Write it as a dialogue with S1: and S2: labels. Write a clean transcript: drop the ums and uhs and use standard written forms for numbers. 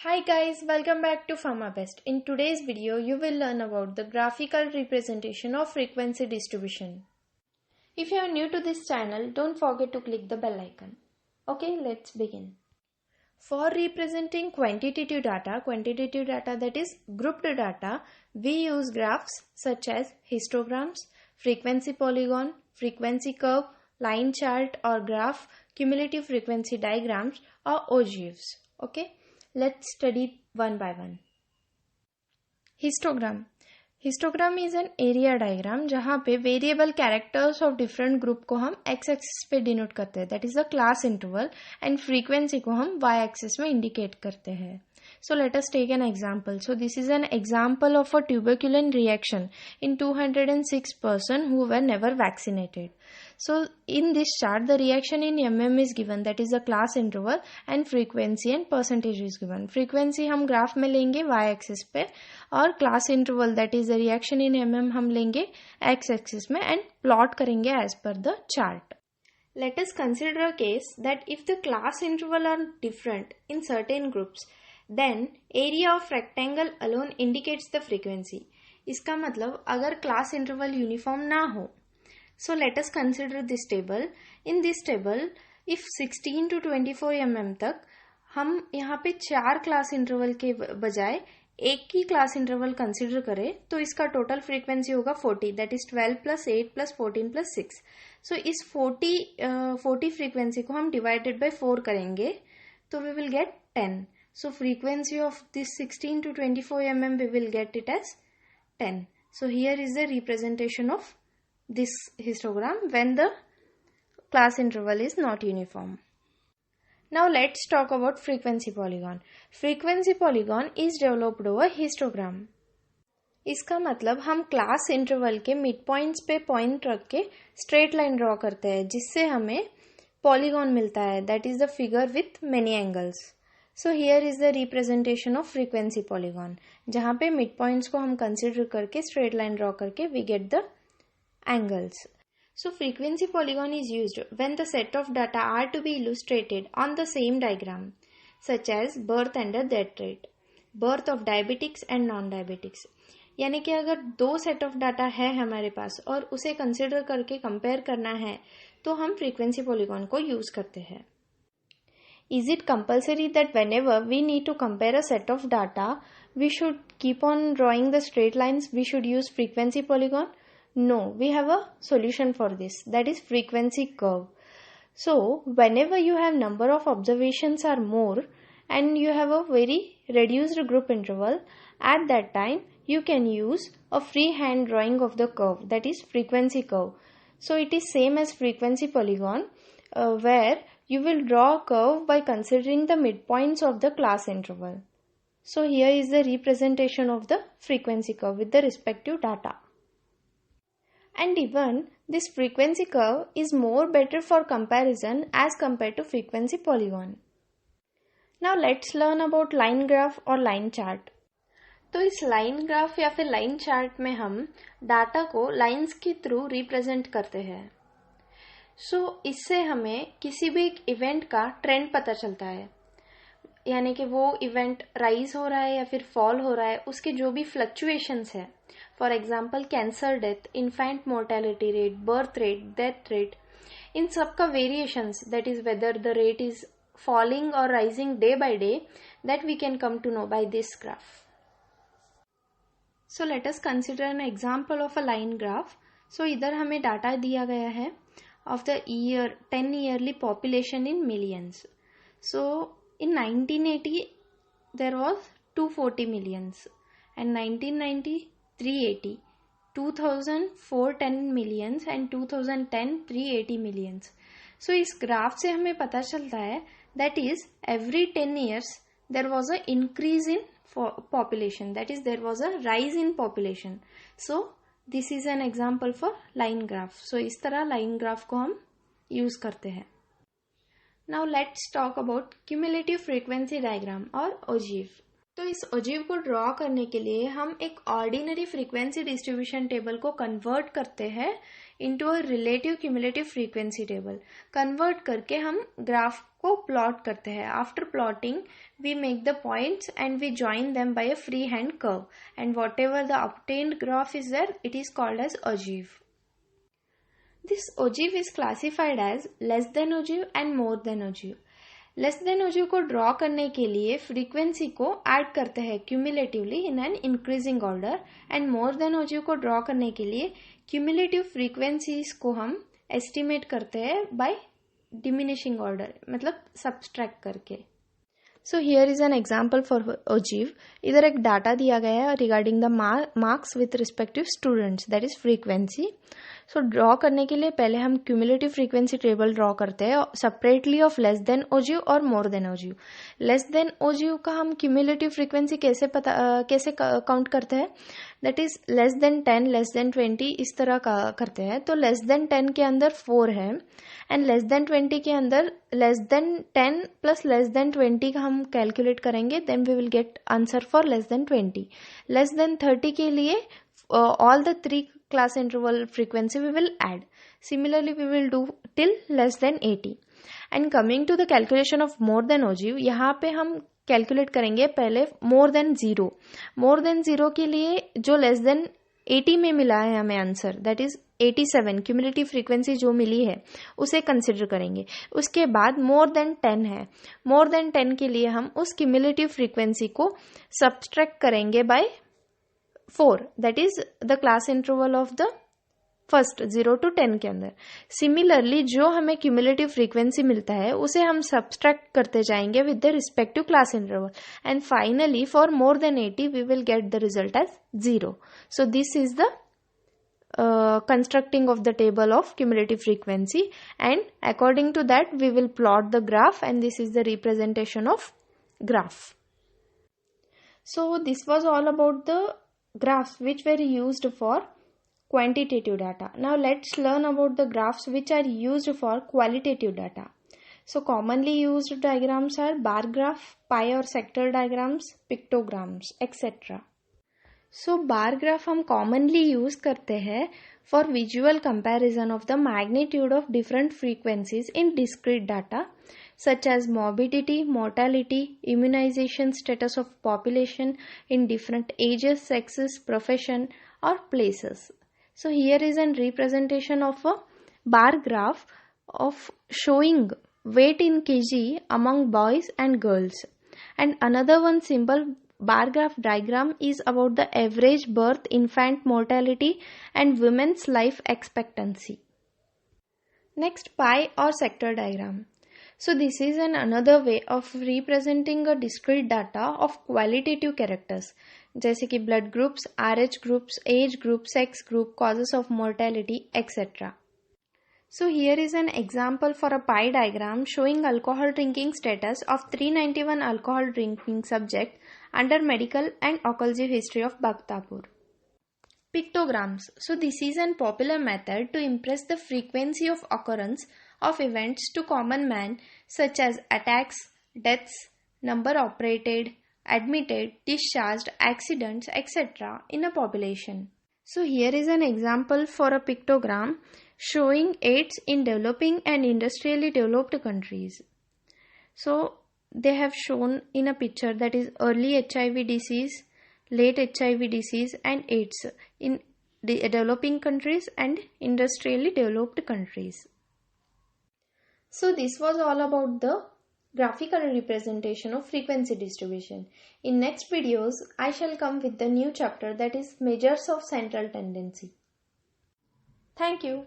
S1: Hi guys, welcome back to PharmaBest. In today's video, you will learn about the graphical representation of frequency distribution. If you are new to this channel, don't forget to click the bell icon. Okay, let's begin. For representing quantitative data that is grouped data, we use graphs such as histograms, frequency polygon, frequency curve, line chart or graph, cumulative frequency diagrams or OGFs. Okay. Let's study one by one. Histogram. Histogram is an area diagram जहाँ पे variable characters of different group को हम x axis पे denote करते हैं. That is the class interval and frequency को हम y axis में indicate करते हैं. So let us take an example. So this is an example of a tuberculin reaction in 206 person who were never vaccinated. So in this chart the reaction in mm is given, that is the class interval, and frequency and percentage is given. Frequency हम graph में लेंगे y axis पे और class interval that is the reaction in mm हम लेंगे x axis में and plot करेंगे as per the chart. Let us consider a case that if the class interval are different in certain groups, then area of rectangle alone indicates the frequency. इसका मतलब अगर class interval uniform ना हो. So let us consider this table. In this table, if 16 to 24 mm तक हम यहाँ पे 4 class interval के बजाय एक ही क्लास इंटरवल कंसिडर करें तो इसका टोटल फ्रीक्वेंसी होगा 40, that is 12 plus 8 plus 14 plus 6. सो इस 40 फ्रीक्वेंसी को हम डिवाइडेड बाय 4 करेंगे तो we will get 10. So frequency of this 16 to 24 mm we will get it as 10. So here is the representation of this histogram when the class interval is not uniform. Now let's talk about frequency polygon. Frequency polygon is developed over histogram. इसका मतलब हम class interval के mid points पे point रख के straight line draw करते हैं जिससे हमें पॉलीगॉन मिलता है, that is the figure with many angles. So here is the representation of frequency polygon जहाँ पे मिड पॉइंट्स को हम कंसिडर करके स्ट्रेट लाइन ड्रॉ करके we get the angles. So frequency polygon is used when the set of data are to be illustrated on the same diagram, such as birth and the death rate, birth of diabetics and non-diabetics. यानी कि अगर दो set of data है हमारे पास और उसे consider करके compare करना है तो हम फ्रीक्वेंसी पॉलीगॉन को यूज करते हैं. Is it compulsory that whenever we need to compare a set of data, we should keep on drawing the straight lines, we should use frequency polygon? No, we have a solution for this, that is frequency curve. So whenever you have number of observations are more and you have a very reduced group interval, at that time you can use a freehand drawing of the curve, that is frequency curve. So it is same as frequency polygon where you will draw a curve by considering the midpoints of the class interval. So here is the representation of the frequency curve with the respective data. And even this frequency curve is more better for comparison as compared to frequency polygon. Now let's learn about line graph और line chart. तो इस line graph या फिर line chart में हम data को lines के through represent करते हैं. सो इससे हमें किसी भी एक इवेंट का ट्रेंड पता चलता है, यानी कि वो इवेंट राइज हो रहा है या फिर फॉल हो रहा है, उसके जो भी फ्लक्चुएशंस है, for example cancer death, infant mortality rate, birth rate, death rate, इन सब का variations, that is whether the rate is falling और rising day by day, that we can come to know by this graph. So let us consider an example of a line graph. So इधर हमें data दिया गया है of the year 10 yearly population in millions. So in 1980 there was 240 millions and 1990 380, 2004 10 millions and 2010 380 millions. So इस graph से हमें पता चलता है that is every 10 years there was a increase in population, that is there was a rise in population. So this is an example for line graph. So इस तरह line graph को हम यूज करते हैं. Now let's talk about cumulative frequency diagram or OGF. तो इस ogive को draw करने के लिए हम एक ऑर्डिनरी फ्रीक्वेंसी डिस्ट्रीब्यूशन टेबल को कन्वर्ट करते हैं into a relative cumulative frequency table. Convert करके हम ग्राफ को प्लॉट करते हैं। After plotting we make the points and we join them by a free hand curve and whatever the obtained graph is there, it is called as ogive. This ogive is classified as less than ogive and more than ogive. Less than ogive को draw करने के लिए frequency को add करते हैं cumulatively in an increasing order, and more than ogive को draw करने के लिए क्यूमुलेटिव फ्रीक्वेंसीज को हम एस्टिमेट करते हैं बाय डिमिनिशिंग ऑर्डर, मतलब सब्सट्रैक्ट करके। सो here is an example for ogive. इधर एक डाटा दिया गया है regarding the marks with respective students, that is frequency. So draw करने के लिए पहले हम क्यूमुलेटिव फ्रीक्वेंसी टेबल ड्रॉ करते हैं separately of less than ogive और more than ogive. Less than ogive का हम क्यूमुलेटिव फ्रीक्वेंसी कैसे काउंट करते हैं, that is less than 10, less than 20, इस तरह का करते हैं। तो लेस देन 10 के अंदर 4 है एंड लेस देन 20 के अंदर less than 10 plus less than 20 का हम कैलकुलेट करेंगे, then we will get answer for less than 20। Less than 30 के लिए all the 3 class interval frequency we will add. Similarly we will do till less than 80. And coming to the calculation of more than ogive, यहाँ पे हम calculate करेंगे पहले more than 0. more than 0 के लिए जो less than 80 में मिला है हमें answer, that is 87 cumulative frequency जो मिली है उसे कंसिडर करेंगे। उसके बाद मोर देन 10 है, मोर देन 10 के लिए हम उस क्यूमुलेटिव फ्रीक्वेंसी को सब्सट्रैक्ट करेंगे by 4, that is the class interval of the first 0 to 10 के अंदर। सिमिलरली जो हमें क्यूमुलेटिव फ्रीक्वेंसी मिलता है उसे हम सब्सट्रैक्ट करते जाएंगे with the respective class interval, and finally for more than 80 we will get the result as 0. So this is the constructing of the table of cumulative frequency, and according to that we will plot the graph, and this is the representation of graph. So this was all about the graphs which were used for quantitative data. Now let's learn about the graphs which are used for qualitative data. So commonly used diagrams are bar graph, pie or sector diagrams, pictograms, etc. So bar graph हम commonly use करते हैं for visual comparison of the magnitude of different frequencies in discrete data such as morbidity, mortality, immunization status of population in different ages, sexes, profession or places. So here is a representation of a bar graph of showing weight in kg among boys and girls, and another one simple bar graph diagram is about the average birth, infant mortality and women's life expectancy. Next, pie or sector diagram. So this is another way of representing a discrete data of qualitative characters जैसे कि blood groups, RH groups, age group, sex group, causes of mortality, etc. So here is an example for a pie diagram showing alcohol drinking status of 391 alcohol drinking subject under medical and occlusive history of Bhaktapur. Pictograms. So this is a popular method to impress the frequency of occurrence of events to common man such as attacks, deaths, number operated, admitted, discharged, accidents, etc. in a population. So here is an example for a pictogram showing AIDS in developing and industrially developed countries. So they have shown in a picture that is early HIV disease, late HIV disease and AIDS in developing countries and industrially developed countries. So this was all about the graphical representation of frequency distribution. In next videos, I shall come with the new chapter that is measures of central tendency. Thank you.